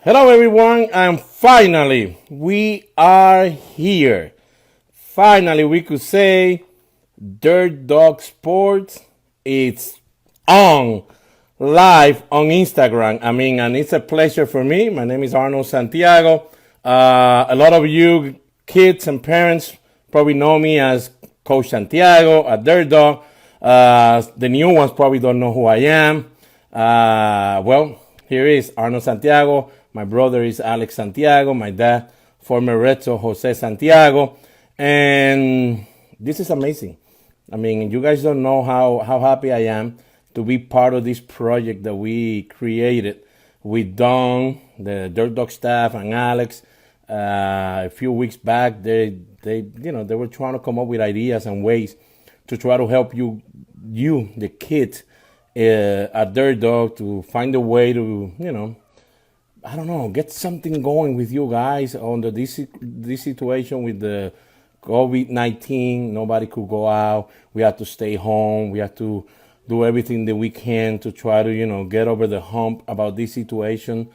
Hello, everyone, and finally, we are here. Finally, we could say Dirt Dog Sports. It's on live on Instagram. And it's a pleasure for me. My name is Arnold Santiago. A lot of you kids and parents probably know me as Coach Santiago at Dirt Dog. The new ones probably don't know who I am. Well, here is Arnold Santiago. My brother is Alex Santiago. My dad, former Red Sox Jose Santiago. And this is amazing. You guys don't know how happy I am to be part of this project that we created with Don, the Dirt Dog staff, and Alex. A few weeks back, they were trying to come up with ideas and ways to try to help you, the kids, at Dirt Dog to find a way to, I don't know, get something going with you guys under this situation with the COVID-19. Nobody could go out. We had to stay home. We had to do everything that we can to try to, get over the hump about this situation.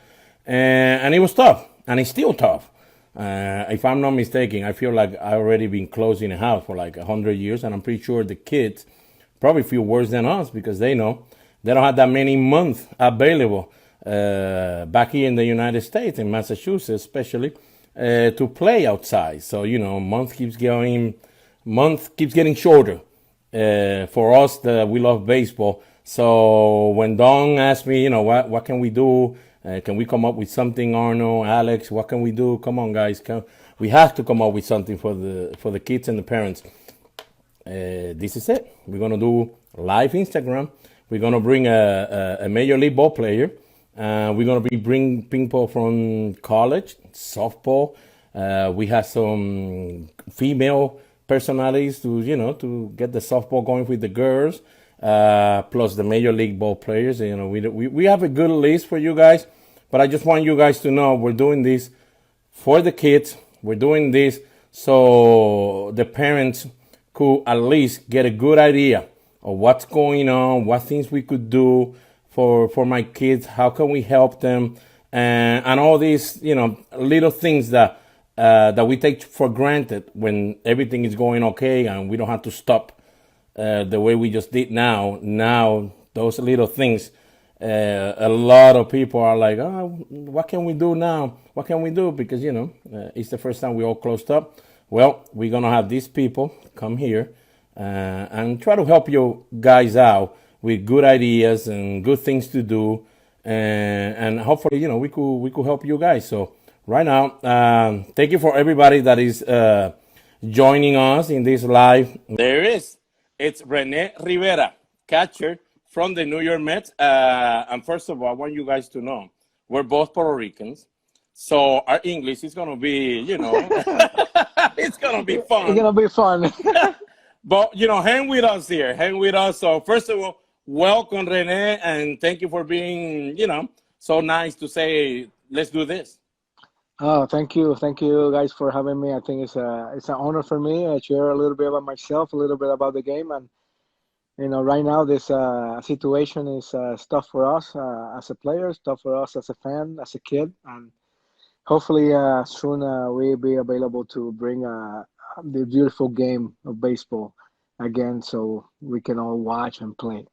And it was tough, and it's still tough. If I'm not mistaken, I feel like I already been closed in a house for like 100 years, and I'm pretty sure the kids probably feel worse than us because they know they don't have that many months available back here in the United States, in Massachusetts especially, to play outside. So, month keeps getting shorter for us that we love baseball. So when Don asked me, what can we do? Can we come up with something, Arnold, Alex? What can we do? Come on, guys. We have to come up with something for the kids and the parents. This is it. We're going to do live Instagram. We're going to bring a Major League ball player. We're going to bring people from college, softball. We have some female personalities to get the softball going with the girls, plus the Major League ball players. We have a good list for you guys, but I just want you guys to know we're doing this for the kids. We're doing this so the parents could at least get a good idea of what's going on, what things we could do for my kids, how can we help them, and all these little things that we take for granted when everything is going okay and we don't have to stop the way we just did now. Now those little things, a lot of people are like, oh, what can we do now? What can we do? Because it's the first time we all closed up. Well, we're gonna have these people come here and try to help you guys out with good ideas and good things to do, and hopefully, we could help you guys. So right now, thank you for everybody that is joining us in this live. There it is. It's Rene Rivera, catcher from the New York Mets. And first of all, I want you guys to know we're both Puerto Ricans, so our English is gonna be, it's gonna be fun. It's gonna be fun. But hang with us here. Hang with us. So first of all, welcome, Rene, and thank you for being, so nice to say, let's do this. Oh, thank you guys for having me. I think it's an honor for me to share a little bit about myself, a little bit about the game, and right now this situation is tough for us as a player, tough for us as a fan, as a kid, and hopefully soon we'll be available to bring the beautiful game of baseball again, so we can all watch and play.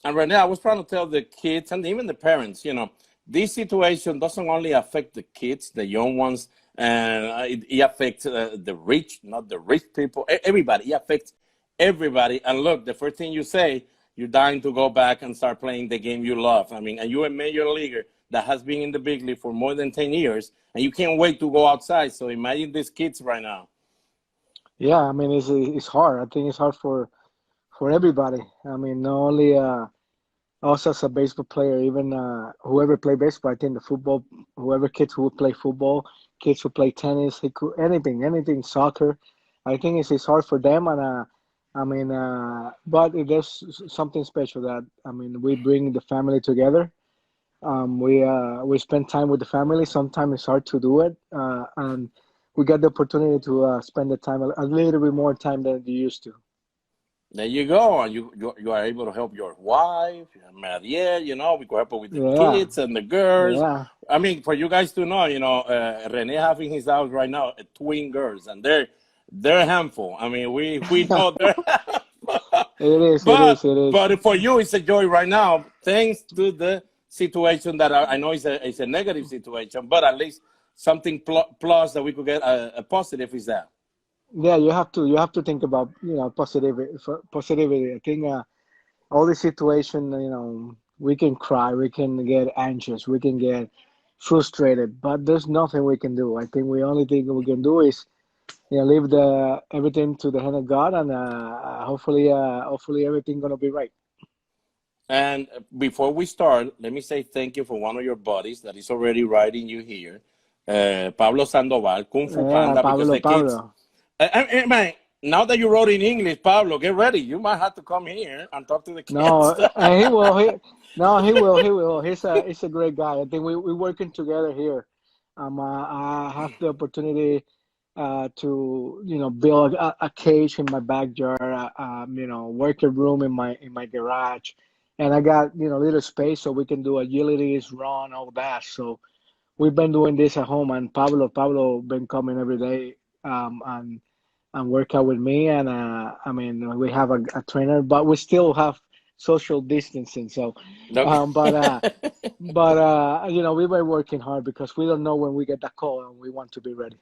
And Rene, I was trying to tell the kids and even the parents, this situation doesn't only affect the kids, the young ones, and it affects the rich, not the rich people, everybody. It affects everybody. And look, the first thing you say, you're dying to go back and start playing the game you love. And you're a major leaguer that has been in the big league for more than 10 years, and you can't wait to go outside. So imagine these kids right now. Yeah, it's hard. I think it's hard for everybody. Not only us as a baseball player, even whoever play baseball. I think the football, whoever kids who play football, kids who play tennis, anything, soccer. I think it's hard for them, and but there's something special that we bring the family together. We spend time with the family. Sometimes it's hard to do it, and we get the opportunity to spend the time a little bit more time than you used to. There you go. And you are able to help your wife, Maria, we go help with the kids and the girls. Yeah. I mean, for you guys to know, Rene having his house right now, twin girls, and they're a handful. I mean, we know they're It is, it but is, it is. but for you, it's a joy right now, thanks to the situation that I know is a negative situation, but at least something plus that we could get a positive is that. Yeah, you have to think about positivity. I think all the situation, we can cry, we can get anxious, we can get frustrated, but there's nothing we can do. I think the only thing we can do is leave the everything to the hand of God, and hopefully everything gonna be right. And before we start, let me say thank you for one of your buddies that is already writing you here, Pablo Sandoval, Kung Fu Yeah, Panda, because Pablo, the kids. Pablo. Man, now that you wrote in English, Pablo, get ready. You might have to come here and talk to the kids. No, he will. No, he will. He will. He's a great guy. I think we're working together here. I have the opportunity to build a cage in my backyard, working room in my garage, and I got little space so we can do agilities, run, all that. So we've been doing this at home, and Pablo been coming every day, and work out with me. And I mean, we have a trainer, but we still have social distancing. So, Okay. we've been working hard because we don't know when we get that call, and we want to be ready.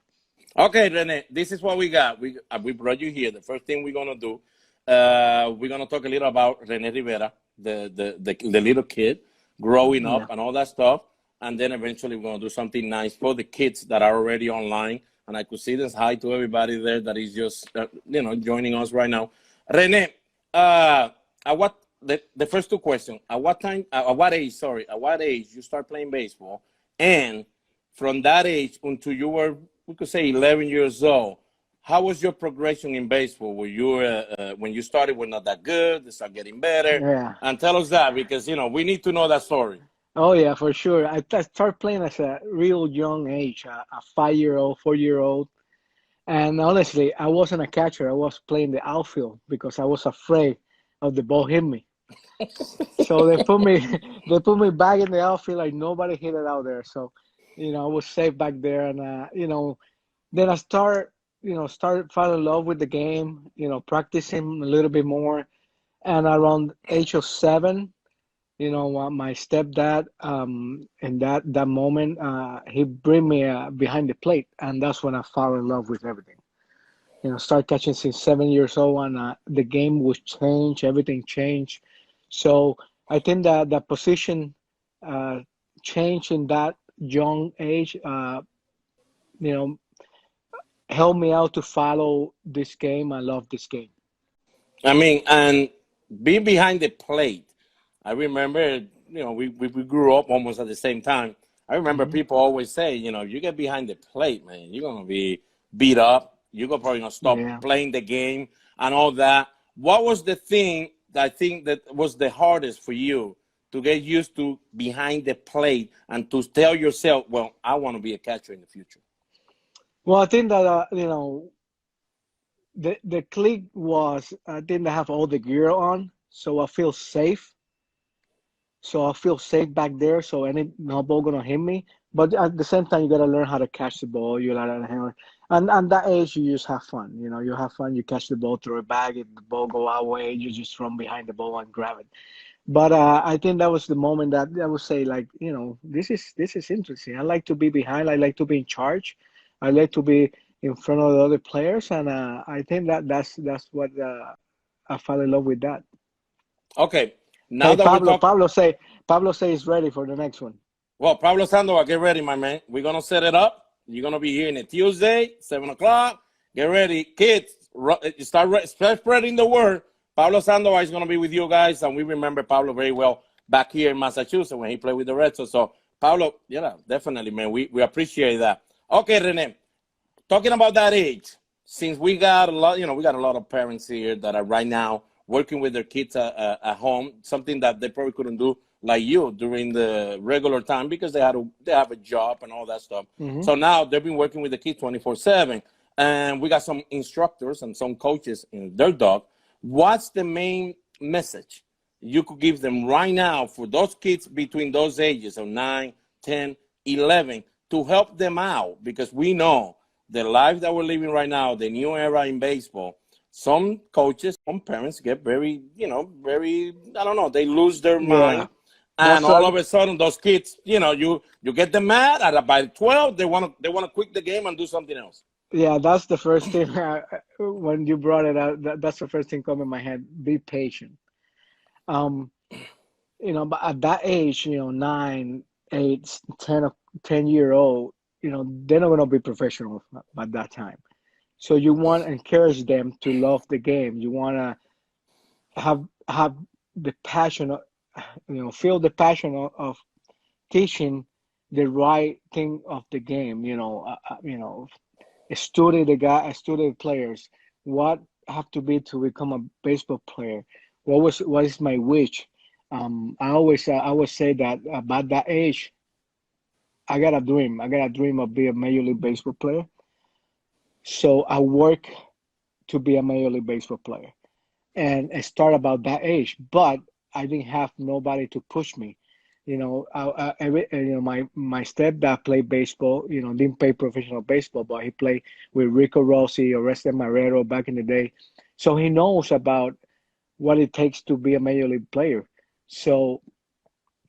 Okay, Rene, this is what we got. We brought you here. The first thing we're gonna do, we're gonna talk a little about Rene Rivera, the little kid growing up Yeah. and all that stuff, and then eventually we're gonna do something nice for the kids that are already online. And I could see this hi to everybody there that is just joining us right now. Rene, at what the first two questions? At what time? At what age? Sorry, at what age you start playing baseball? And from that age until you were, we could say, 11 years old, how was your progression in baseball? Were you when you started were not that good? They start getting better, Yeah. and tell us that because we need to know that story. Oh yeah, for sure. I started playing at a real young age, a 5-year-old, 4-year-old. And honestly, I wasn't a catcher. I was playing the outfield because I was afraid of the ball hitting me. So they put me they put me back in the outfield like nobody hit it out there. So, I was safe back there. And then I started falling in love with the game. Practicing a little bit more. And around age of 7, my stepdad, in that moment, he bring me behind the plate, and that's when I fell in love with everything. Start catching since 7 years old, and the game was changed, everything changed. So I think that the position change in that young age, you know, helped me out to follow this game. I love this game. I mean, and being behind the plate, I remember, we grew up almost at the same time. I remember Hmm. people always say, you get behind the plate, man, you're going to be beat up. You're probably going to stop Yeah. playing the game and all that. What was the thing that I think that was the hardest for you to get used to behind the plate and to tell yourself, well, I want to be a catcher in the future? Well, I think that the click was I didn't have all the gear on, so I feel safe. So I feel safe back there. So any no ball gonna hit me. But at the same time, you gotta learn how to catch the ball. You gotta handle, and that age, you just have fun. You have fun. You catch the ball, throw it back. If the ball go our way, you just run behind the ball and grab it. But I think that was the moment that I would say, like, this is interesting. I like to be behind. I like to be in charge. I like to be in front of the other players, and I think that's what I fell in love with that. Okay, now Hey, that we Pablo. talk, Pablo say he's ready for the next one. well, Pablo Sandoval, get ready, my man. We're going to set it up. You're going to be here in a Tuesday, 7 o'clock. Get ready. Kids, start spreading the word. Pablo Sandoval is going to be with you guys, and we remember Pablo very well back here in Massachusetts when he played with the Red Sox. So, Pablo, yeah, definitely, man. We appreciate that. Okay, Rene, talking about that age, since we got a lot, we got a lot of parents here that are right now working with their kids at home, something that they probably couldn't do like you during the regular time because they have a job and all that stuff. Hmm. So now they've been working with the kids 24/7, and we got some instructors and some coaches in their dog. What's the main message you could give them right now for those kids between those ages of 9, 10, 11 to help them out, because we know the life that we're living right now, the new era in baseball. Some coaches, some parents get very, very, I don't know, they lose their Yeah, mind. And that's all of a sudden, those kids, you get them mad. At by 12, they want to quit the game and do something else. yeah, that's the first thing. When you brought it up, that's the first thing come in my head. Be patient. Um, but at that age, 9, 8, 10-year old, they're not gonna be professional at that time. So you want to encourage them to love the game. You want to have the passion, feel the passion of teaching the right thing of the game. Study the players. What have to be to become a baseball player? What is my wish? I always say that about that age, I got a dream. I got a dream of being a major league baseball player. So I work to be a major league baseball player, and I start about that age. But I didn't have nobody to push me. My stepdad played baseball. Didn't play professional baseball, but he played with Rico Rossi or Weston Marrero back in the day, so he knows about what it takes to be a major league player. So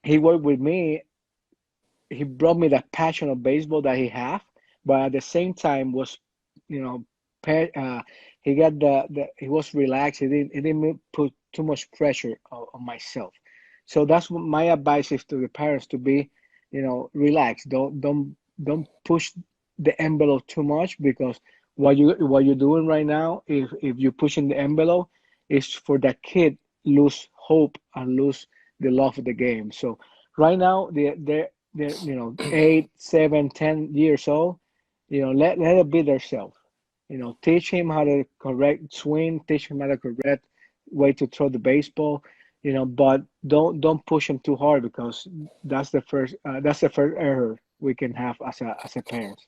he worked with me. He brought me that passion of baseball that he had, but at the same time was, you know, he got he was relaxed. He didn't put too much pressure on myself. So that's what my advice is to the parents to be, relaxed. Don't push the envelope too much, because what you're doing right now, if you're pushing the envelope, is for that kid lose hope and lose the love of the game. So right now they're 8, 7, 10 years old. Let it be themselves. Teach him how to correct swing, teach him how to correct way to throw the baseball. But don't push him too hard, because that's the first error we can have as a parents.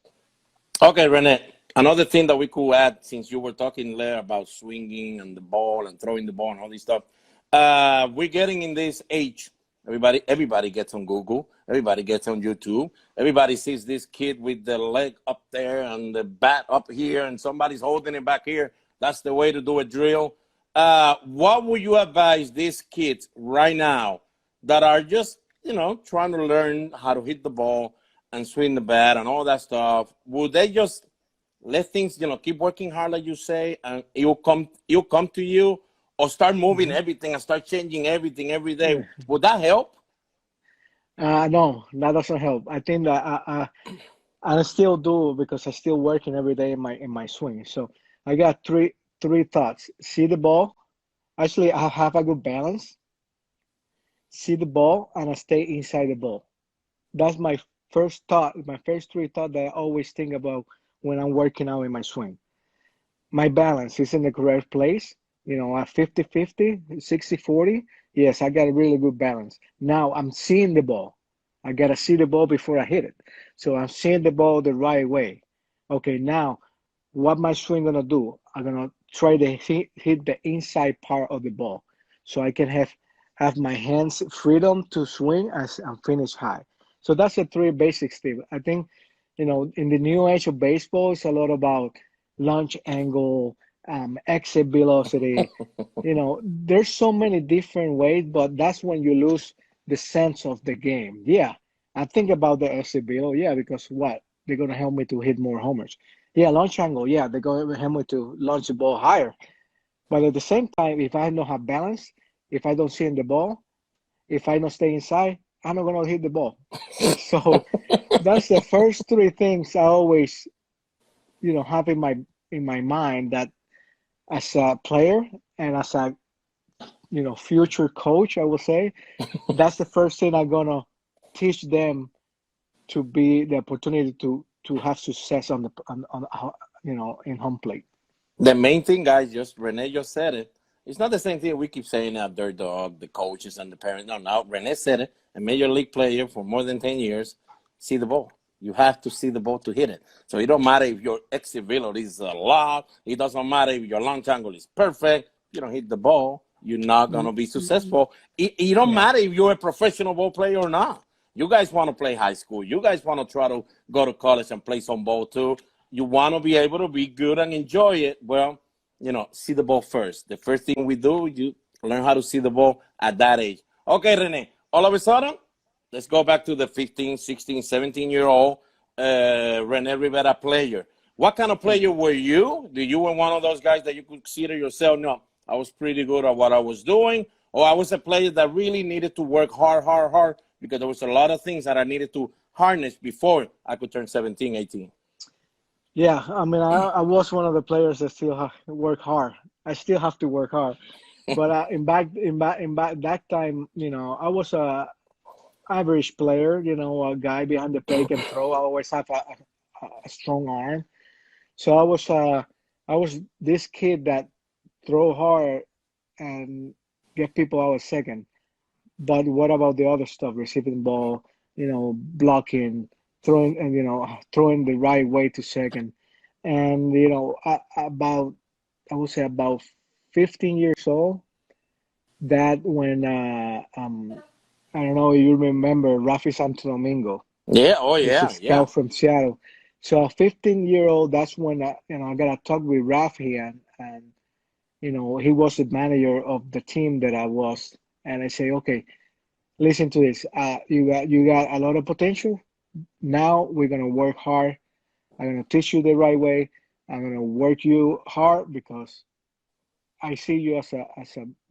Okay, Rene. Another thing that we could add, since you were talking there about swinging and the ball and throwing the ball and all this stuff, we're getting in this age. Everybody gets on Google. Everybody gets on YouTube. Everybody sees this kid with the leg up there and the bat up here, and somebody's holding it back here. That's the way to do a drill. What would you advise these kids right now that are just, trying to learn how to hit the ball and swing the bat and all that stuff? Would they just let things, keep working hard, like you say, and it'll come to you, or start moving Mhm. everything and start changing everything every day? Would that help? No, that doesn't help. I think that I still do, because I still working every day in my swing. So I got three thoughts. See the ball. Actually, I have a good balance. See the ball, and I stay inside the ball. That's my first thought. My first three thoughts that I always think about when I'm working out in my swing. My balance is in the correct place. At 50-50, 60-40. Yes, I got a really good balance. Now I'm seeing the ball. I got to see the ball before I hit it. So I'm seeing the ball the right way. Okay, now what my swing gonna do? I'm gonna try to hit the inside part of the ball, so I can have my hands freedom to swing as and finish high. So that's the three basics, Steve. I think, in the new age of baseball, it's a lot about launch angle, exit velocity. There's so many different ways, but that's when you lose the sense of the game. Yeah, I think about the exit velo. Yeah, because what? They're gonna help me to hit more homers. Yeah, launch angle. Yeah, they're going to help me to launch the ball higher. But at the same time, if I don't have balance, if I don't see in the ball, if I don't stay inside, I'm not going to hit the ball. So that's the first three things I always, have in my mind, that as a player and as a, future coach, I will say, that's the first thing I'm going to teach them, to be the opportunity to have success on in home plate. The main thing, guys, just Rene just said it. It's not the same thing we keep saying out there, the coaches and the parents. No, now Rene said it. A major league player for more than 10 years, see the ball. You have to see the ball to hit it. So it don't matter if your exit velocity is a lot. It doesn't matter if your launch angle is perfect. If you don't hit the ball, you're not going to be successful. It don't Yeah. matter if you're a professional ball player or not. You guys want to play high school. You guys want to try to go to college and play some ball too. You want to be able to be good and enjoy it. Well, see the ball first. The first thing we do, you learn how to see the ball at that age. Okay, Rene, all of a sudden, let's go back to the 15, 16, 17-year-old Rene Rivera player. What kind of player were you? You were one of those guys that you consider yourself, no, I was pretty good at what I was doing, or I was a player that really needed to work hard, because there was a lot of things that I needed to harness before I could turn 17, 18. Yeah, I mean, I was one of the players that still work hard. I still have to work hard, but in back that time, I was a average player. A guy behind the plate can throw. I always have a strong arm, so I was this kid that throw hard and get people out of second. But what about the other stuff? Receiving ball, blocking, throwing, and throwing the right way to second. And I would say about 15 years old. That when I don't know if you remember Rafi Santo Domingo. Yeah. Oh He's a yeah. Yeah. scout from Seattle. So a 15-year-old. That's when I got to talk with Rafi, and he was the manager of the team that I was. And I say, okay, listen to this. You got a lot of potential. Now we're gonna work hard. I'm gonna teach you the right way. I'm gonna work you hard because I see you as a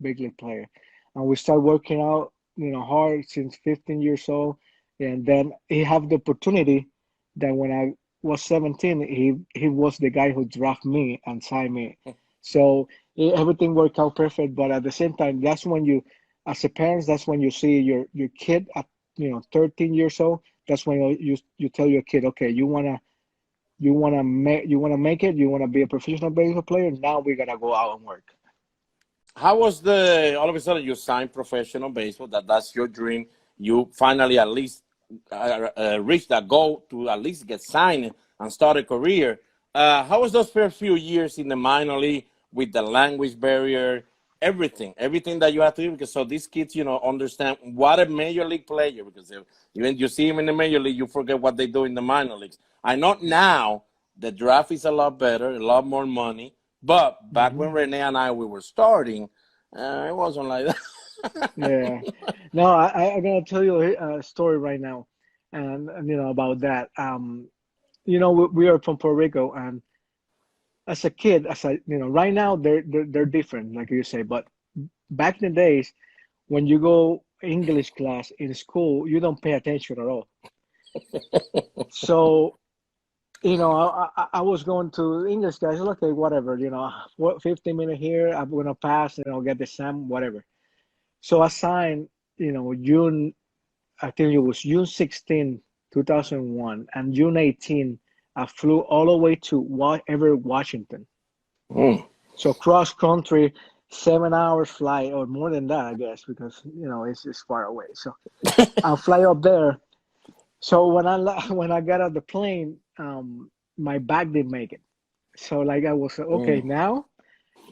big league player. And we start working out, hard since 15 years old. And then he had the opportunity that when I was 17, he was the guy who drafted me and signed me. So everything worked out perfect. But at the same time, that's when you, as a parent, that's when you see your kid at 13 years old. That's when you tell your kid, okay, you wanna make it, you wanna be a professional baseball player. Now we gotta go out and work. How was all of a sudden you signed professional baseball? That's your dream. You finally at least reached that goal to at least get signed and start a career. How was those first few years in the minor league with the language barrier, everything that you have to do? Because so these kids, understand what a major league player, because even you see him in the major league, you forget what they do in the minor leagues. I know now the draft is a lot better, a lot more money. But back when Rene and we were starting, it wasn't like that. Yeah. No, I'm gonna tell you a story right now, and about that. We are from Puerto Rico, and as a kid, right now they're different, like you say. But back in the days, when you go English class in school, you don't pay attention at all. So I was going to English guys, okay, whatever, 15 minutes here, I'm going to pass and I'll get the exam, whatever. So I signed, I think it was June 16, 2001, and June 18, I flew all the way to Washington. So cross country, 7 hours flight, or more than that, I guess, because, it's far away. So I'll fly up there. So when I got on the plane, my bag didn't make it. So I was okay. Now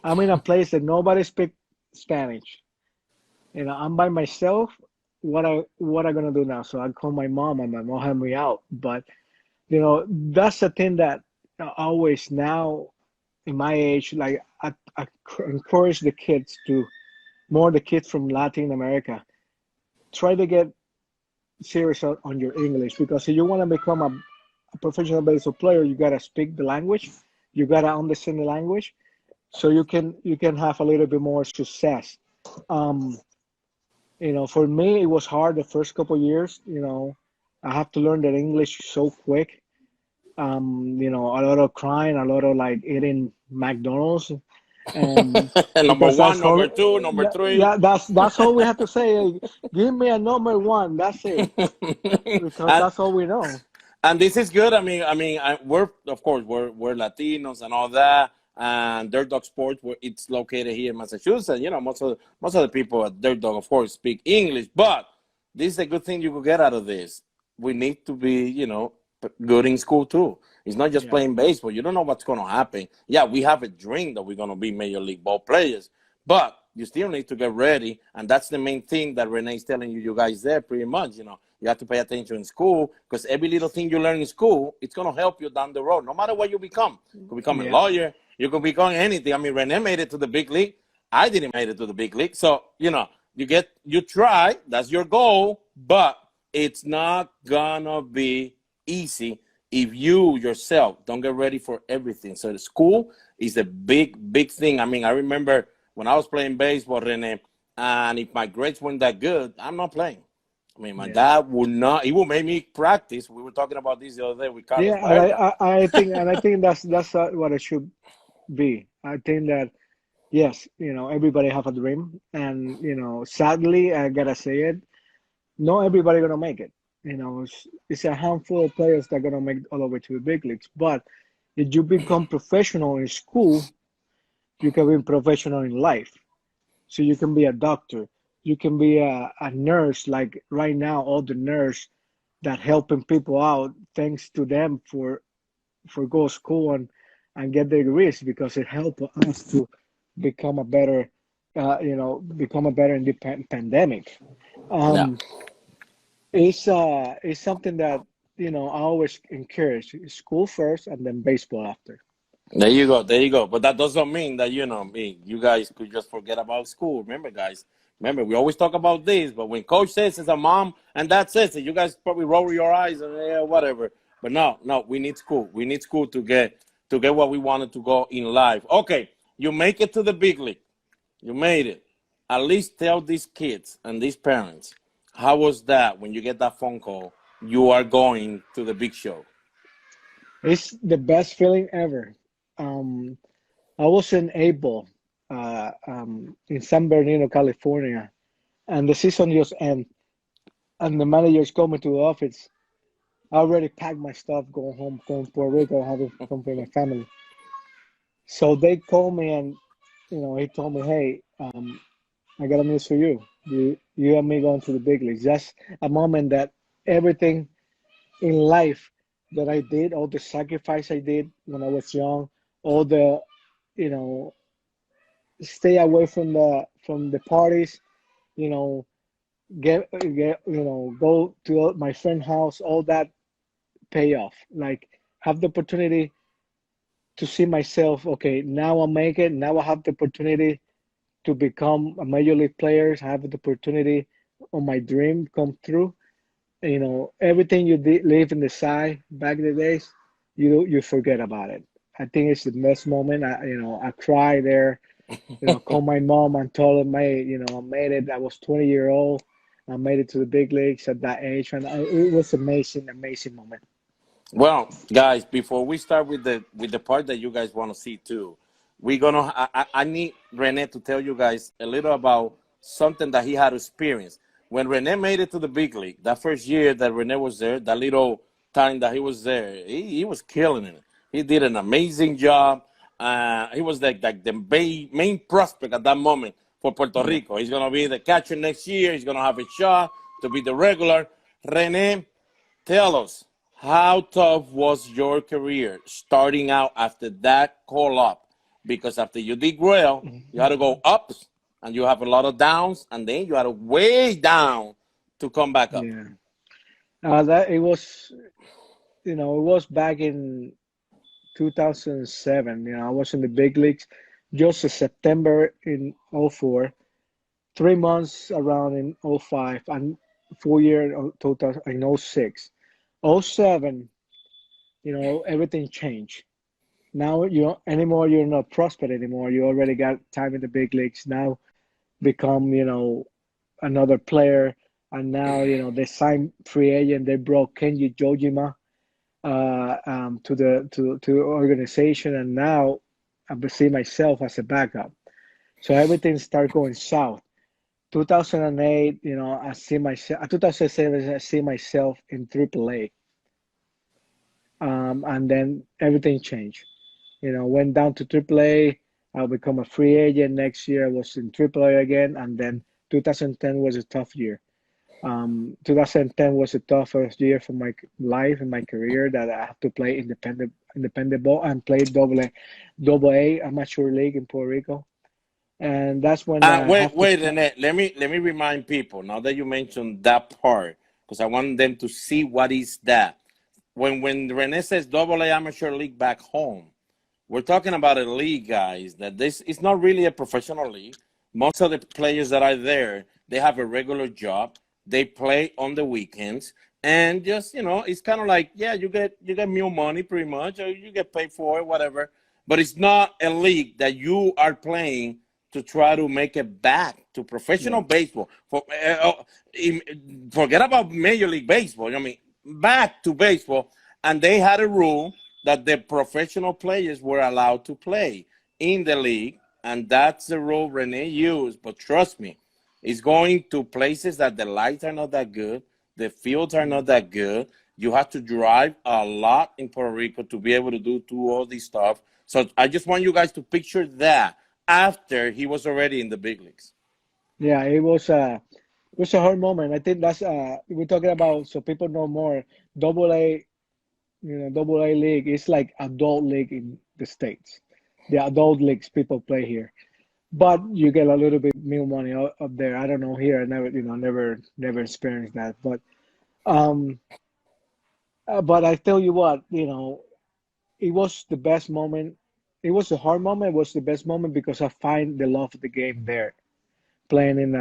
I'm in a place that nobody speaks Spanish. I'm by myself. What I gonna do now? So I call my mom, and my mom helped me out. But that's the thing that always now in my age, I encourage the kids the kids from Latin America, try to get serious on your English, because if you want to become a professional baseball player, you gotta speak the language, you gotta understand the language, so you can have a little bit more success. For me, it was hard the first couple of years. I have to learn that English so quick. A lot of crying, a lot of eating McDonald's. Number one, number two, number three. Yeah, that's all we have to say. Hey, give me a number one. That's it. Because that's all we know. And this is good. I mean, we're Latinos and all that, and Dirt Dog Sports, it's located here in Massachusetts. Most of the people at Dirt Dog, of course, speak English. But this is a good thing you could get out of this. We need to be, good in school too. It's not just playing baseball. You don't know what's going to happen. Yeah, we have a dream that we're going to be major league ball players, but you still need to get ready. And that's the main thing that Rene's telling you guys there pretty much, you You have to pay attention in school because every little thing you learn in school, it's going to help you down the road, no matter what you become. You could become a lawyer. You could become anything. I mean, Rene made it to the big league. I didn't make it to the big league. So, you try. That's your goal. But it's not going to be easy if you yourself don't get ready for everything. So the school is a big, big thing. I mean, I remember when I was playing baseball, Rene, and if my grades weren't that good, I'm not playing. I mean, my dad would not. He would make me practice. We were talking about this the other day with Carlos. Yeah, I think that's what it should be. I think that yes, everybody have a dream, and sadly, I gotta say it, not everybody gonna make it. It's a handful of players that are gonna make it all the way to the big leagues. But if you become professional in school, you can be professional in life. So you can be a doctor, you can be a nurse. Like right now, all the nurse that helping people out, thanks to them for go to school and get their degrees because it helped us to become a better, become a better in the pandemic. Yeah. It's something that I always encourage: school first and then baseball after. There you go. There you go. But that doesn't mean that, you guys could just forget about school. Remember, guys, we always talk about this, but when coach says it's a mom and dad says it, you guys probably roll your eyes and whatever. But no, we need school. We need school to get what we wanted to go in life. Okay, you make it to the big league. You made it. At least tell these kids and these parents, how was that when you get that phone call? You are going to the big show. It's the best feeling ever. Um, I was in April, in San Bernardino, California, and the season just ended. And the manager's coming to the office. I already packed my stuff, going home, going to Puerto Rico, having fun with my family. So they called me and he told me, "Hey, I got a news for you. You and me going to the big leagues." That's a moment that everything in life that I did, all the sacrifice I did when I was young, all the, you know, stay away from the parties, you know, go to my friend's house, all that pay off. Like have the opportunity to see myself. Okay, now I make it. Now I have the opportunity to become a major league player. I have the opportunity on my dream come true. Everything you did live in the side back in the days, you forget about it. I think it's the best moment. I cried there. Called my mom and told her, I made it. I was 20-year old. I made it to the big leagues at that age, and it was amazing, amazing moment. Well, guys, before we start with the part that you guys want to see too, we're gonna. I need Rene to tell you guys a little about something that he had experienced when Rene made it to the big league. That first year that Rene was there, that little time that he was there, he was killing it. He did an amazing job. He was like the main prospect at that moment for Puerto Yeah. Rico. He's gonna be the catcher next year. He's gonna have a shot to be the regular. Rene, tell us, how tough was your career starting out after that call up? Because after you did well, you had to go up and you have a lot of downs, and then you had to way down to come back up. Yeah. That it was, it was back in 2007. I was in the big leagues just in September in '04, 3 months around in '05, and 4 year in total in '06. '07, everything changed. Now you're not prospect anymore. You already got time in the big leagues. Now become, another player. And now, they signed free agent. They brought Kenji Jojima to the organization, and now I see myself as a backup. So everything started going south. 2008, I see myself. 2007, I see myself in AAA. And then everything changed. Went down to AAA. I'll become a free agent next year. I was in AAA again, and then 2010 was a tough year. 2010 was a toughest year for my life and my career that I have to play independent ball and play double A amateur league in Puerto Rico, and that's when I have Wait, to. Rene. Let me remind people now that you mentioned that part, because I want them to see what is that. When Rene says double A amateur league back home, we're talking about a league, guys, that this is not really a professional league. Most of the players that are there, they have a regular job. They play on the weekends. And just, it's kind of like, yeah, you get meal money pretty much, or you get paid for it, whatever. But it's not a league that you are playing to try to make it back to professional baseball. Forget about Major League Baseball. I mean, back to baseball. And they had a rule that the professional players were allowed to play in the league. And that's the rule Rene used. But trust me, it's going to places that the lights are not that good. The fields are not that good. You have to drive a lot in Puerto Rico to be able to do all this stuff. So I just want you guys to picture that after he was already in the big leagues. Yeah, it was a hard moment. I think that's we're talking about, so people know more. Double A, Double A league is like adult league in the States. The adult leagues people play here, but you get a little bit more money up there. I don't know here. I never experienced that. But I tell you what, it was the best moment. It was a hard moment. It was the best moment because I find the love of the game there, playing in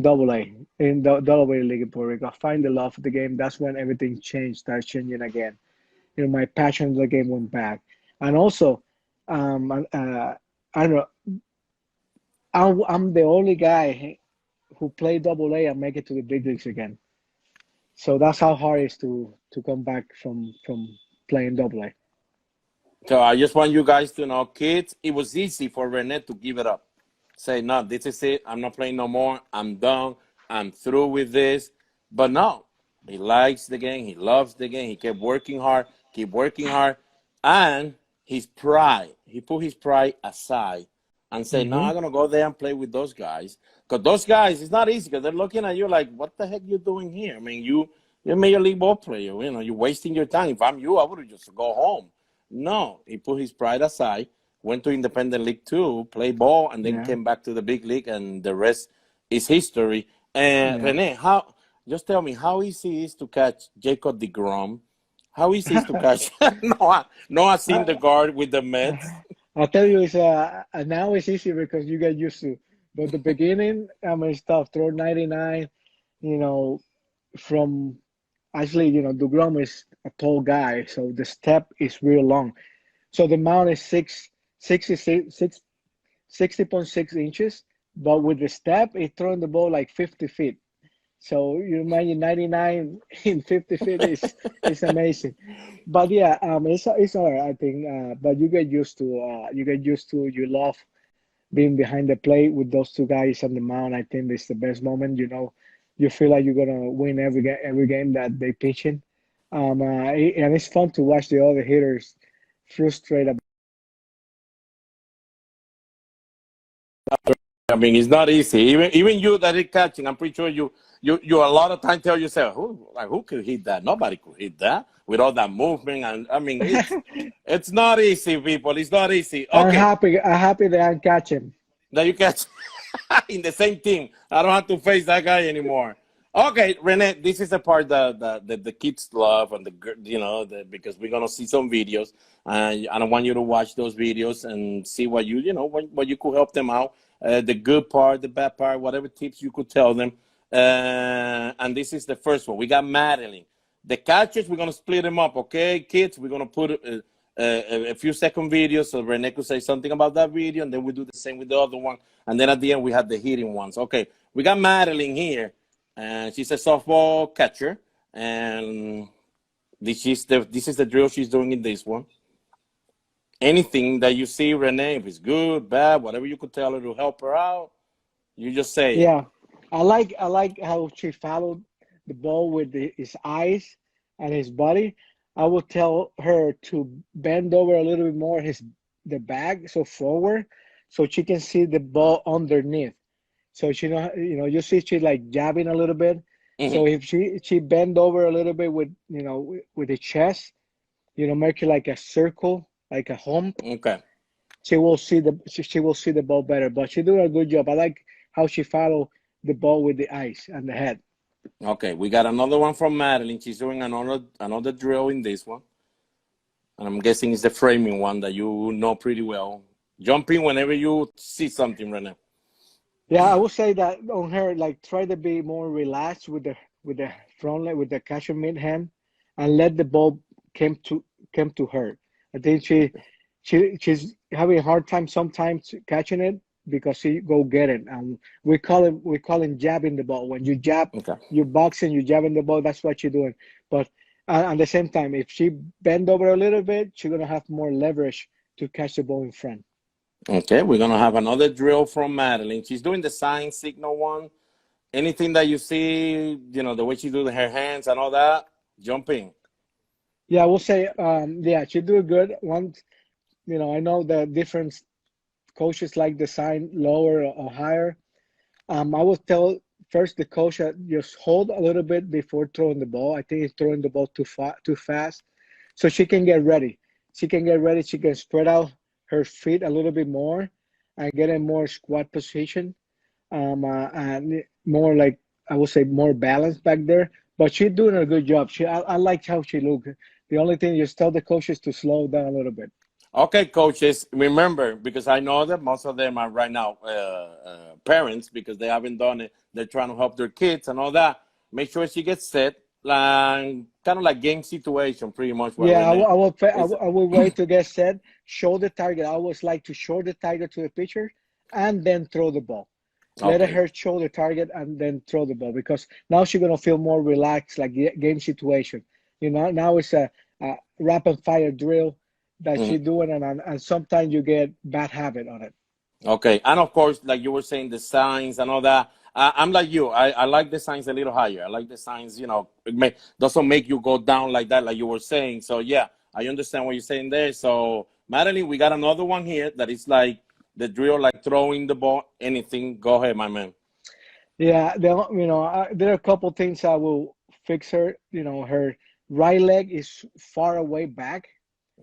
Double A, in the Double A league in Puerto Rico. I find the love of the game. That's when everything changed, started changing again. My passion for the game went back, and also, I don't know. I'm the only guy who played Double A and make it to the big leagues again. So that's how hard it is to come back from playing Double A. So I just want you guys to know, kids, it was easy for Rene to give it up. Say, no, this is it. I'm not playing no more. I'm done. I'm through with this. But no, he likes the game. He loves the game. He kept working hard, keep working hard. And his pride, he put his pride aside and said, no, I'm going to go there and play with those guys. Because those guys, it's not easy because they're looking at you like, what the heck you doing here? I mean, you're a major league ball player. You're wasting your time. If I'm you, I would have just go home. No, he put his pride aside, went to Independent League 2, played ball, and then came back to the big league, and the rest is history. And Rene, just tell me, how easy is to catch Jacob deGrom? How easy is to catch Noah Syndergaard with the Mets? I'll tell you, now it's easy because you get used to. But the beginning, I mean, it's tough. Throw 99, from actually, deGrom is a tall guy, so the step is real long. So the mound is 60.6 inches, but with the step, it's throwing the ball like 50 feet. So you imagine 99 in 50 feet is amazing. But yeah, it's all right, I think. But you get used to you love being behind the plate with those two guys on the mound. I think it's the best moment. You feel like you're gonna win every game that they pitch in. And it's fun to watch the other hitters frustrate. I mean, it's not easy. Even you that is catching, I'm pretty sure you a lot of time tell yourself, who could hit that? Nobody could hit that with all that movement. And I mean, it's not easy, people. It's not easy. Okay. I'm happy that I'm catching. That you catch in the same team. I don't have to face that guy anymore. Okay, Rene, this is the part that the kids love, and because we're gonna see some videos, and I want you to watch those videos and see what what you could help them out. The good part, the bad part, whatever tips you could tell them. And this is the first one. We got Madeline. The catchers, we're going to split them up, okay, kids? We're going to put a few second videos so Rene could say something about that video, and then we do the same with the other one. And then at the end, we have the hitting ones. Okay, we got Madeline here, and she's a softball catcher. And this is the drill she's doing in this one. Anything that you see, Rene, if it's good, bad, whatever you could tell her to help her out, you just say. Yeah, I like how she followed the ball with his eyes and his body. I would tell her to bend over a little bit more the bag, so forward, so she can see the ball underneath. So you see she like jabbing a little bit. So if she bend over a little bit with the chest, make it like a circle, like a hump. Okay. She will see the ball better. But she doing a good job. I like how she follow the ball with the eyes and the head. Okay, we got another one from Madeline. She's doing another drill in this one. And I'm guessing it's the framing one that you know pretty well. Jump in whenever you see something, Rene. Yeah, I would say that on her, like try to be more relaxed with the front leg, with the catcher mid hand, and let the ball came to her. I think she's having a hard time sometimes catching it because she go get it, and we call it jabbing the ball. When you jab, Okay. you boxing, you jabbing the ball. That's what you're doing. But at the same time, if she bend over a little bit, she's gonna have more leverage to catch the ball in front. Okay, we're gonna have another drill from Madeline. She's doing the sign signal one. Anything that you see, the way she do her hands and all that, jump in. Yeah, I will say, yeah, she do good. I know the different coaches like the sign lower or higher. I would tell first the coach just hold a little bit before throwing the ball. I think he's throwing the ball too fast, so she can get ready. She can get ready. She can spread out her feet a little bit more and get in more squat position, and more like I would say more balanced back there. But she's doing a good job. I like how she look. The only thing just tell the coaches to slow down a little bit. Okay, coaches, remember, because I know that most of them are right now parents because they haven't done it. They're trying to help their kids and all that. Make sure she gets set, like, kind of like game situation, pretty much what Yeah, Rene is. I will wait to get set, show the target. I always like to show the target to the pitcher and then throw the ball. Let Okay. her show the target and then throw the ball because now she's gonna feel more relaxed, like game situation. Now it's a rapid fire drill that Mhm. she's doing, and sometimes you get bad habit on it. Okay, and of course, like you were saying, the signs and all that. I'm like you. I like the signs a little higher. I like the signs, doesn't make you go down like that, like you were saying. So yeah, I understand what you're saying there. So Madeline, we got another one here that is like the drill, like throwing the ball, anything. Go ahead, my man. Yeah, there are a couple things I will fix her. Her right leg is far away back,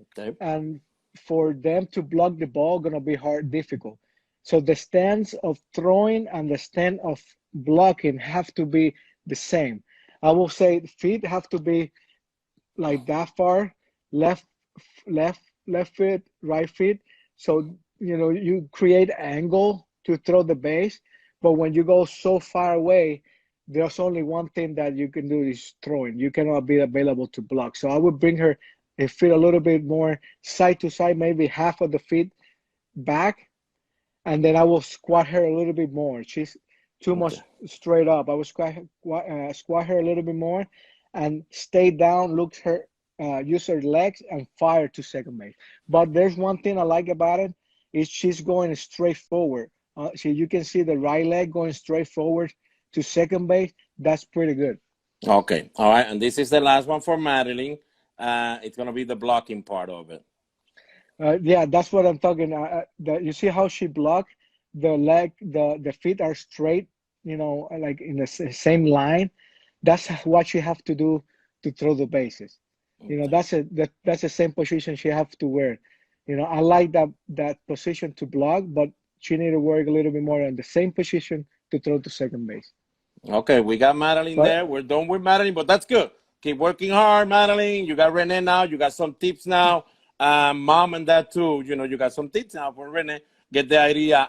Okay. and for them to block the ball gonna be difficult. So the stance of throwing and the stand of blocking have to be the same. I will say feet have to be like that far, left, left foot, right foot. So you create angle to throw the base, but when you go so far away, there's only one thing that you can do is throwing. You cannot be available to block. So I would bring her a feet a little bit more side to side, maybe half of the feet back, and then I will squat her a little bit more. She's too Okay. much straight up. I will squat her a little bit more, and stay down. Use her legs and fire to second base. But there's one thing I like about it is she's going straight forward. So you can see the right leg going straight forward to second base. That's pretty good. Okay. All right. And this is the last one for Madeline. It's gonna be the blocking part of it. Yeah, that's what I'm talking. You see how she blocked the leg, the feet are straight, like in the same line. That's what you have to do to throw the bases. Okay. That's the same position she have to wear. I like that position to block, but she need to work a little bit more on the same position to throw to second base. Okay, we got Madeline But there. We're done with Madeline, but that's good. Keep working hard, Madeline. You got Rene now. You got some tips now. Mom and dad too. You got some tips now for Rene. Get the idea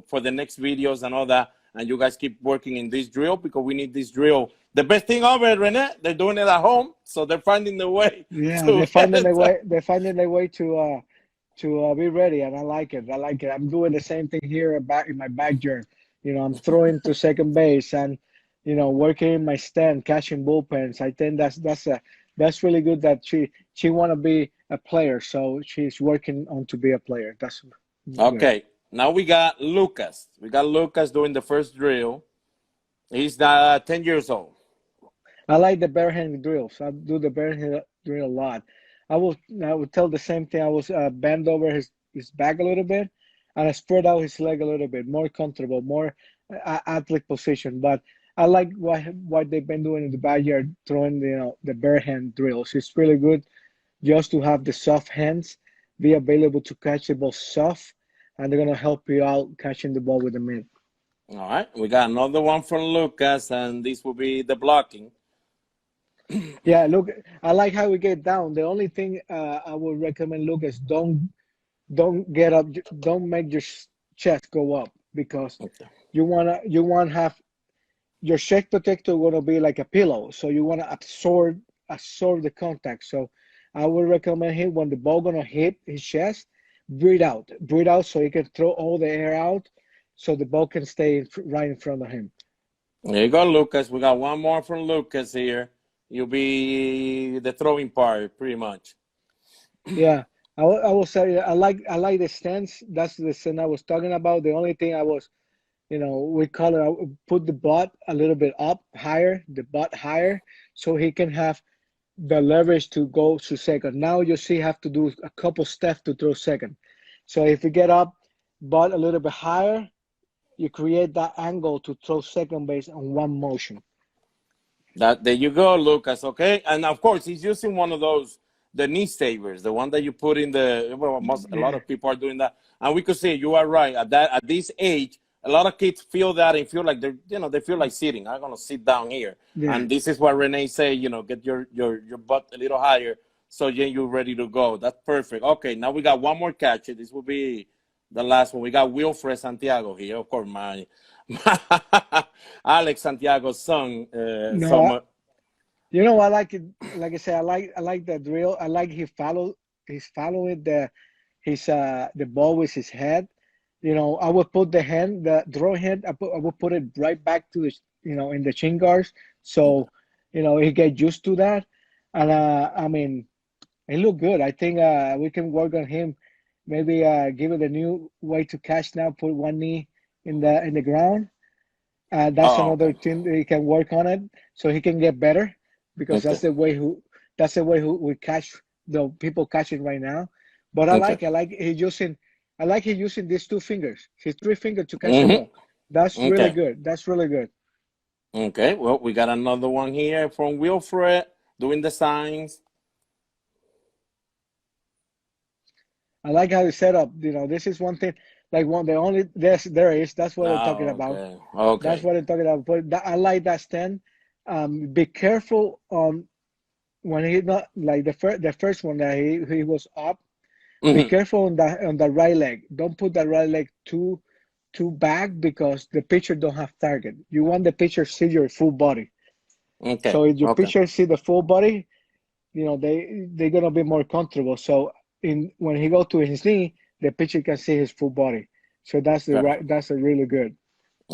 for the next videos and all that. And you guys keep working in this drill because we need this drill. The best thing of it, Rene, they're doing it at home, so they're finding the way yeah, to they're finding get their way. They're finding their way to be ready, and I like it. I like it. I'm doing the same thing here back in my backyard. I'm throwing to second base and working in my stand, catching bullpens. I think that's really good that she want to be a player, so she's working on to be a player. That's good. Okay, now we got Lucas. We got Lucas doing the first drill. He's 10 years old. I like the bare hand drills. I do the bare hand drill a lot. I will tell the same thing. I was bend over his back a little bit, and I spread out his leg a little bit, more comfortable, more athletic position. But I like what they've been doing in the backyard, throwing the bare hand drills. It's really good just to have the soft hands, be available to catch the ball soft, and they're gonna help you out catching the ball with the mitt. All right, we got another one from Lucas, and this will be the blocking. Yeah, look, I like how we get down. The only thing I would recommend, Lucas, don't get up, don't make your chest go up because Okay. you want to have your chest protector going to be like a pillow, so you want to absorb the contact. So I would recommend him when the ball gonna hit his chest, breathe out, so he can throw all the air out, so the ball can stay right in front of him. There you go, Lucas. We got one more from Lucas here. You'll be the throwing part, pretty much. Yeah, I will say I like the stance. That's the stance I was talking about. The only thing I was, we call it, I would put the butt a little bit up higher, the butt higher, so he can have the leverage to go to second. Now you see, have to do a couple steps to throw second. So if you get up, butt a little bit higher, you create that angle to throw second base on one motion. There you go, Lucas. Okay, and of course he's using one of those the knee savers, the one that you put in the. Well, a lot Yeah, of people are doing that, and we could say you are right. At this age, a lot of kids feel that and feel like they feel like sitting. I'm gonna sit down here, yeah. and this is what Rene say. Get your butt a little higher, so then you're ready to go. That's perfect. Okay, now we got one more catch. This will be the last one. We got Wilfred Santiago here, of course, my Alex Santiago's son. No, I like it. Like I said, I like the drill. I like he's following the ball with his head. I would put the draw hand. I would put it right back to the in the chin guards. So, he get used to that. And I mean, he looked good. I think we can work on him. Maybe give it a new way to catch now. Put one knee in the ground. That's Oh, another okay, thing that he can work on it, so he can get better, because okay, that's the way who we catch the people catching right now. But I okay, like I like he using these two fingers, his three fingers to catch the hmm ball. That's really okay. good. That's really good. Okay, well, we got another one here from Wilfred doing the signs. I like how he set up. This is one thing. Like one, the only there is. That's what they're talking Oh, about. okay, That's okay. what they're talking about. But I like that stand. Be careful on when he not like the first one that he was up. Be Hmm. careful on the right leg. Don't put the right leg too back, because the pitcher don't have target. You want the pitcher see your full body. Okay, So if your okay, pitcher see the full body, they're gonna be more comfortable. So when he go to his knee, the pitcher can see his full body. So perfect. that's a really good.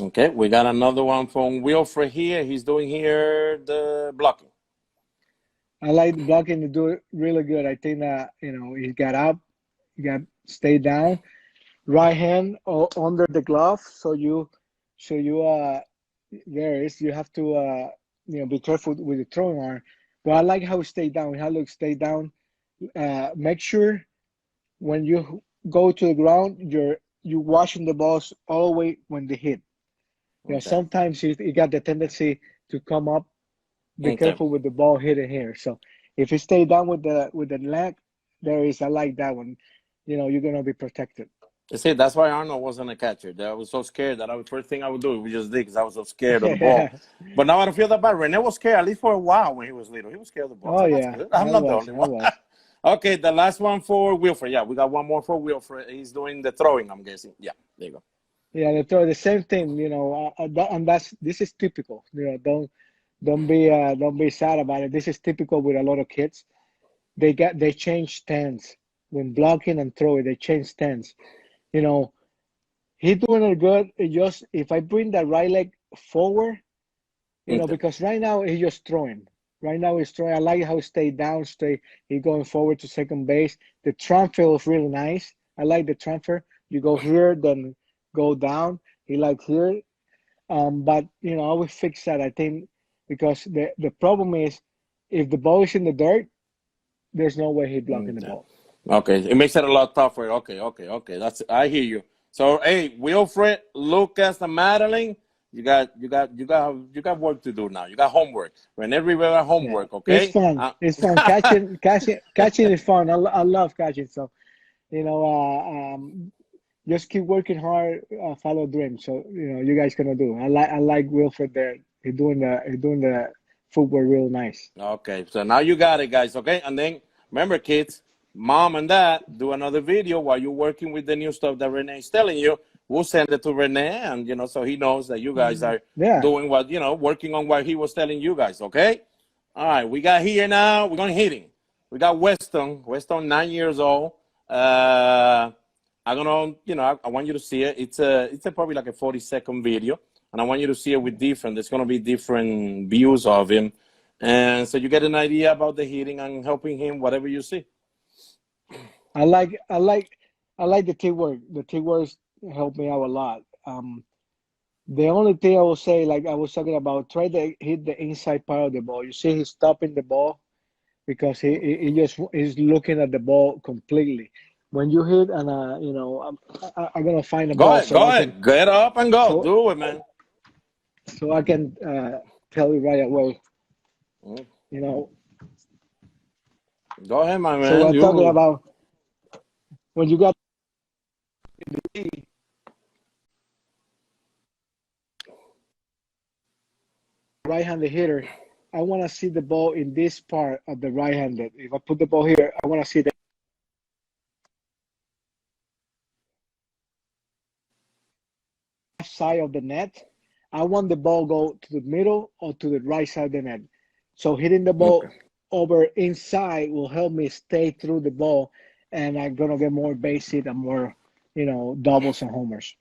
Okay, we got another one from Wilfred here. He's doing here the blocking. I like the blocking to do it really good. I think that he got up, he got stay down, right hand under the glove, so you there is you have to be careful with the throwing arm. But I like how it stay down. How look stay down. Make sure when you go to the ground, you washing the balls all the way when they hit. Okay, Sometimes you got the tendency to come up. Be okay. careful with the ball hitting here. So if you stay down with the leg, there is, I like that one. You're gonna be protected. You see, that's why Arnold wasn't a catcher. I was so scared that first thing I would do was just dig because I was so scared of the ball. Yeah. But now I don't feel that bad. Rene was scared, at least for a while when he was little. He was scared of the ball. Oh So that's yeah, good. I'm I not the was. only I one. was. Okay, the last one for Wilfred. Yeah, we got one more for Wilfred. He's doing the throwing, I'm guessing. Yeah, there you go. Yeah, they throw the same thing. And this is typical. Don't be sad about it. This is typical with a lot of kids. They change stance when blocking and throwing. They change stance. You know, he doing it good. It just if I bring the right leg forward, Okay, because right now he's just throwing. Right now he's throwing. I like how he stay down, he going forward to second base. The transfer is really nice. I like the transfer. You go here, then go down. He like here. But I will fix that. I think because the problem is if the ball is in the dirt, there's no way he's blocking the okay. ball. Okay, it makes it a lot tougher. Okay, okay, okay. I hear you. So, hey, Wilfred, Lucas, and Madeline, you got work to do now. You got homework. Rene Rivera Yeah, homework. it's Okay. fun. It's fun. Catching is fun. I love catching. So you know, just keep working hard, follow dreams. So you guys gonna do. I like Wilfred there. He's doing the footwork real nice. Okay, so now you got it, guys. Okay, and then remember, kids, mom and dad do another video while you're working with the new stuff that Rene is telling you. We'll send it to Rene, and so he knows that you guys are Yeah, doing what working on what he was telling you guys. Okay. All right, we got here now. We're gonna hit him. We got Weston. Weston, 9 years old. I'm gonna, I want you to see it. It's probably like a 40-second video, and I want you to see it with different. There's gonna be different views of him, and so you get an idea about the hitting and helping him, whatever you see. I like I like I like the teamwork. The teamwork helped me out a lot. The only thing I will say, like I was talking about, try to hit the inside part of the ball. You see, he's stopping the ball because he just is looking at the ball completely. When you hit, and I'm gonna find a Go ball ahead, so go I can ahead, get up and go, so do it, man. so I can tell you right away. Mm. You know, Go ahead, my so man. I'm talking You about when you got right-handed hitter. I want to see the ball in this part of the right-handed. If I put the ball here, I want to see the left side of the net. I want the ball go to the middle or to the right side of the net. So hitting the okay? ball over inside will help me stay through the ball, and I'm gonna get more base hit and more, doubles and homers.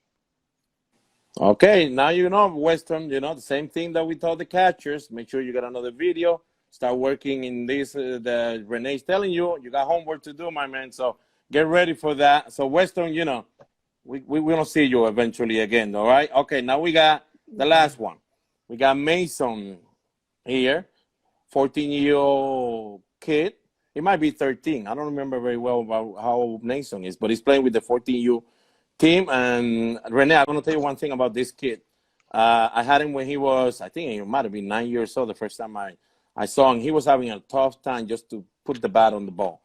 Okay, now you know, Western, the same thing that we told the catchers. Make sure you got another video. Start working in this that Renee's telling you. You got homework to do, my man. So get ready for that. So, Western, we will see you eventually again, all right? Okay, now we got the last one. We got Mason here, 14-year-old kid. He might be 13. I don't remember very well about how old Mason is, but he's playing with the 14U team. And Rene, I'm going to tell you one thing about this kid. I had him when he was, I think he might have been 9 years old the first time I saw him. He was having a tough time just to put the bat on the ball.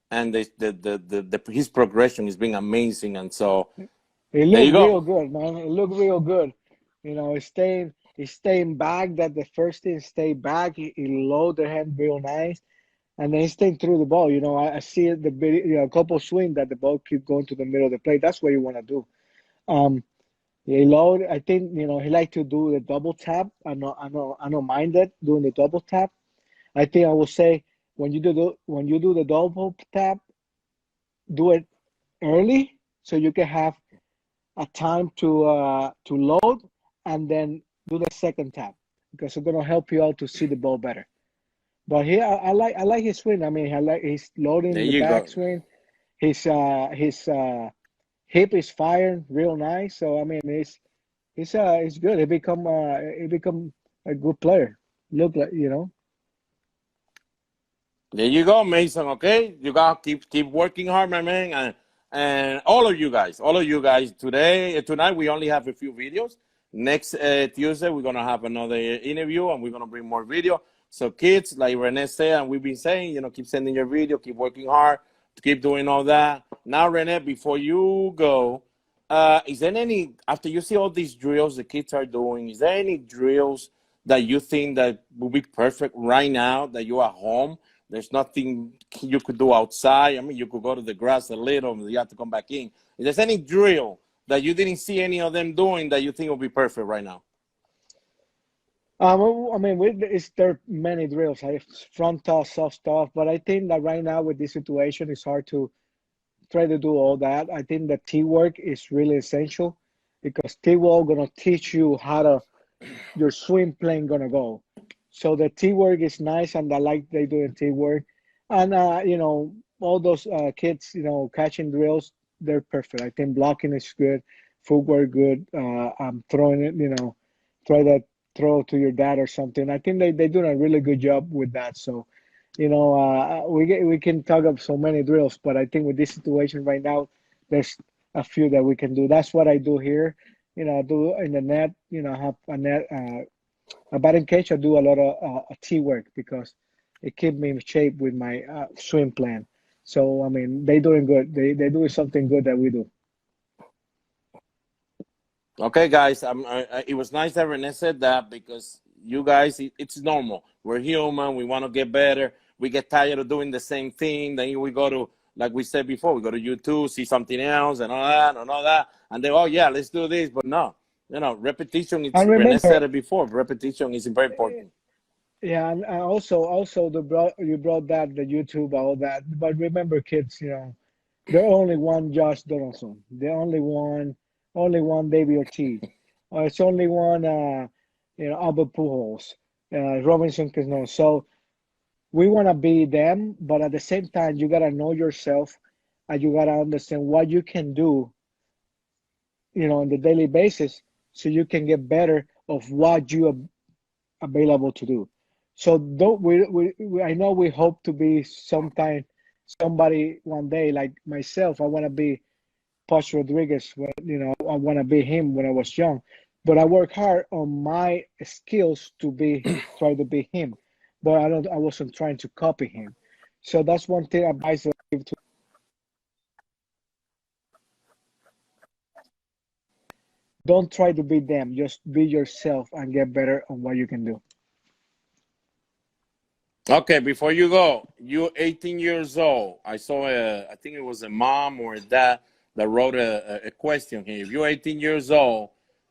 And his progression is being amazing. And so It there you looked go. real good, man. It looked real good. He's staying back. That the first thing, stay back. He load the hand real nice, and then he's staying through the ball. I see the video, a couple swing that the ball keep going to the middle of the plate. That's what you want to do. Um, he load. I think he like to do the double tap. I don't mind that doing the double tap. I think I will say when you do the double tap, do it early so you can have a time to load and then do the second tap because it's gonna help you out to see the ball better. But here I like his swing. I mean, I like he's loading There the you go. backswing. His hip is firing real nice. So I mean, it's good. He become a good player. Look like. There you go, Mason. Okay, you got to keep working hard, my man, and all of you guys. Tonight we only have a few videos. Next Tuesday we're gonna have another interview, and we're gonna bring more video. So kids, like Rene said, and we've been saying, keep sending your video, keep working hard, keep doing all that. Now, Rene, before you go, is there any after you see all these drills the kids are doing? Is there any drills that you think that will be perfect right now that you're at home? There's nothing you could do outside. I mean, you could go to the grass a little, you have to come back in. If there's any drill that you didn't see any of them doing that you think will be perfect right now? I mean, there are many drills, like front toss, soft toss, but I think that right now with this situation, it's hard to try to do all that. I think that teamwork is really essential because teamwork gonna teach you how your swim plane gonna go. So the teamwork is nice, and I like they doing teamwork, and all those kids, catching drills, they're perfect. I think blocking is good, footwork good. I'm throwing it, try that throw to your dad or something. I think they doing a really good job with that. So we can talk of so many drills, but I think with this situation right now, there's a few that we can do. That's what I do here. I do in the net. I have a net, a batting cage. I do a lot of teamwork because it keeps me in shape with my swim plan. So I mean, they doing good. They doing something good that we do. Okay, guys, it was nice that Rene said that because you guys, it's normal. We're human. We want to get better. We get tired of doing the same thing. Then we go to, like we said before, we go to YouTube, see something else, and all that, and all that, and then, oh yeah, let's do this. But no, repetition. It's And Rene remember, said it before. Repetition is very important. yeah, and also you brought that the YouTube all that, but remember, kids, there's only one Josh Donaldson. The only one David Ortiz. It's only one, Albert Pujols, Robinson Cano. So we want to be them, but at the same time, you gotta know yourself, and you gotta understand what you can do, on the daily basis, so you can get better of what you are available to do. So don't I know we hope to be somebody one day like myself. I want to be Poch Rodriguez. I want to be him when I was young, but I work hard on my skills to try to be him. But I wasn't trying to copy him. So that's one thing advice I give to. Don't try to be them. Just be yourself and get better on what you can do. Okay, before you go, you're 18 years old. I saw I think it was a mom or a dad that wrote a question here. If you're 18 years old,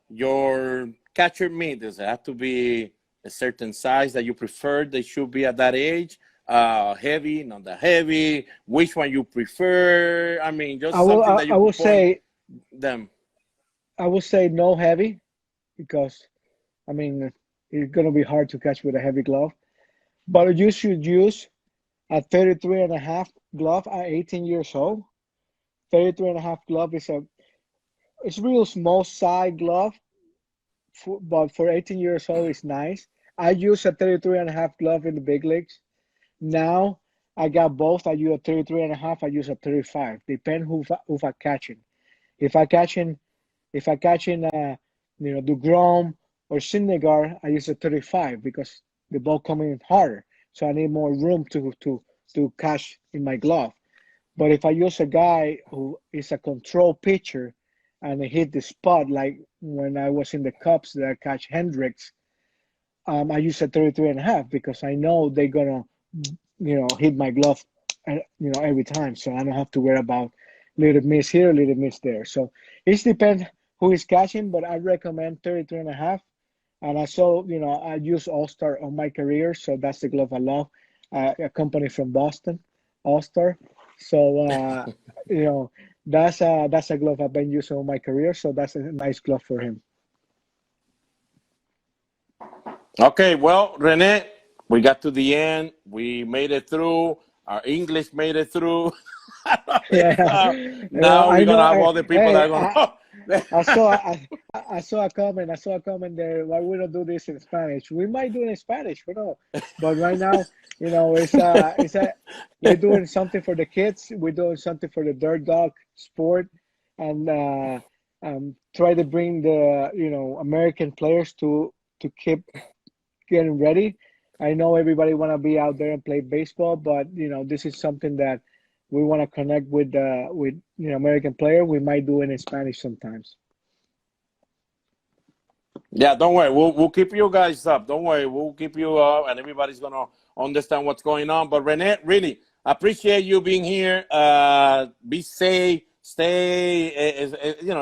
your catcher meat, does it have to be a certain size that you prefer? They should be at that age. Heavy, not that heavy. Which one you prefer? I mean, just I will. something I, that I you will could point say. them. I will say no heavy, because, I mean, it's gonna be hard to catch with a heavy glove. But you should use a 33 and a half glove at 18 years old. 33 and a half glove it's a real small side glove, but for 18 years old, it's nice. I use a 33 and a half glove in the big leagues. Now I got both. I use a 33 and a half. I use a 35. Depend who I catching. If I catching, if I catching, DeGrom or Syndergaard, I use a 35 because the ball coming in harder. So I need more room to catch in my glove. But if I use a guy who is a control pitcher and he hit the spot, like when I was in the Cubs that I catch Hendricks, I use a 33 and a half because I know they're gonna, hit my glove, every time. So I don't have to worry about little miss here, little miss there. So it depends who is catching, but I recommend 33 and a half. And I saw, I use All Star on my career, so that's the glove I love. A company from Boston, All Star. So you know, that's a glove I've been using all my career. So that's a nice glove for him. Okay, well, Rene, we got to the end. We made it through. Our English made it through. Yeah, Now I we're know. gonna have other people that Hey, are gonna. I saw I saw a comment. I saw a comment there. Why we don't do this in Spanish? We might do it in Spanish, we know. But right now, it's a we're doing something for the kids. We're doing something for the dirt dog sport, and try to bring the American players to keep getting ready. I know everybody want to be out there and play baseball, but this is something that we want to connect with American player. We might do it in Spanish sometimes. Yeah, don't worry. We'll keep you guys up. Don't worry. We'll keep you up, and everybody's gonna understand what's going on. But Rene, really appreciate you being here. Be safe. Stay.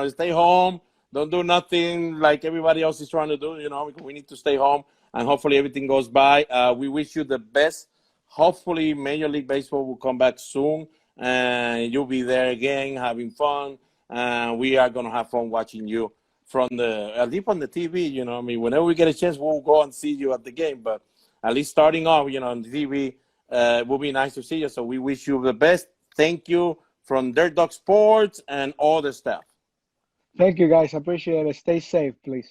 Stay home. Don't do nothing like everybody else is trying to do. Because we need to stay home, and hopefully everything goes by. We wish you the best. Hopefully, Major League Baseball will come back soon, and you'll be there again, having fun. We are gonna have fun watching you from at least on the TV, I mean, whenever we get a chance, we'll go and see you at the game. But at least starting off, on the TV, it will be nice to see you. So we wish you the best. Thank you from Dirt Dog Sports and all the staff. Thank you, guys. Appreciate it. Stay safe, please.